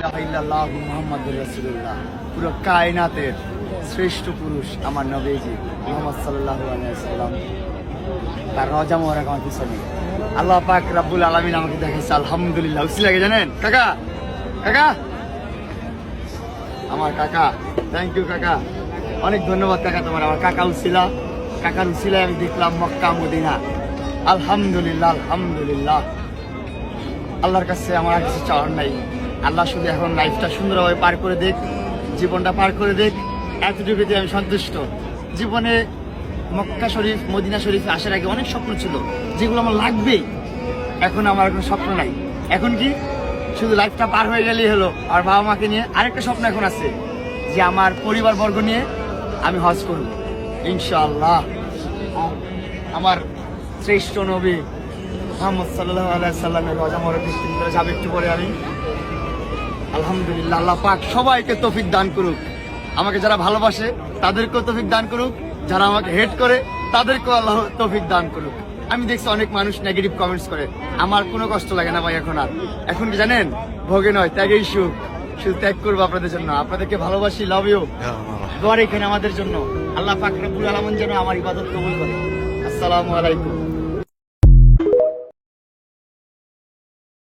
ইলাহা ইল্লাল্লাহু মুহাম্মাদুর রাসূলুল্লাহ। পুরো কায়নাতের শ্রেষ্ঠ পুরুষ আমার নবীজি মুহাম্মদ সাল্লাল্লাহু আলাইহি ওয়াসাল্লাম, তার রওজা মোবারক আমার পিছনে। আল্লাহ পাক রব্বুল আলামিন আমাকে দেখাইছে, আলহামদুলিল্লাহ। উসিলা লাগে জানেন কাকা, কাকা আমার কাকা, থ্যাংক ইউ কাকা, অনেক ধন্যবাদ কাকা তোমার। আমার কাকা উসিলা, কাকার উসিলায় আমি দেখলাম মক্কা মদিনা। আলহামদুলিল্লাহ, আলহামদুলিল্লাহ। আল্লাহর কাছে আমার আর কিছু চাওয়ার নাই। আল্লাহ শুধু এখন লাইফটা সুন্দরভাবে পার করে দেখ, জীবনটা পার করে দেখ, এতটুকুতে আমি সন্তুষ্ট। জীবনে মক্কা শরীফ মদিনা শরীফে আসার আগে অনেক স্বপ্ন ছিল যেগুলো আমার লাগবেই। এখন আমার কোনো স্বপ্ন নাই। এখন কি শুধু লাইফটা পার হয়ে গেলেই হলো। আর বাবা মাকে নিয়ে আরেকটা স্বপ্ন এখন আছে, যে আমার পরিবারবর্গ নিয়ে আমি হজ করব ইনশাআল্লাহ। আর আমার শ্রেষ্ঠ নবী মুহাম্মদ সাল্লাল্লাহু আলাইহি সাল্লামের রওজা মোবারক দেখতে যাবে একটু পরে আমি। আলহামদুলিল্লাহ, আল্লাহ পাক সবাইকে তৌফিক দান করুক। আমাকে যারা ভালোবাসে তাদেরকেও তৌফিক দান করুক, যারা আমাকে হেট করে তাদেরকেও আল্লাহ তৌফিক দান করুক। আমি দেখছি অনেক মানুষ নেগেটিভ কমেন্টস করে, আমার কোনো কষ্ট লাগে না ভাই এখন আর। এখন কি জানেন, ভোগে নয় ত্যাগেই সুখ। শুধু ত্যাগ করবো আপনাদের জন্য, আপনাদেরকে ভালোবাসি, লাভ ইউ। দোয়া রেখেন আমাদের জন্য, আল্লাহ পাক রব্বুল আলামিন যেন আমার ইবাদত কবুল করে। আসসালামু আলাইকুম।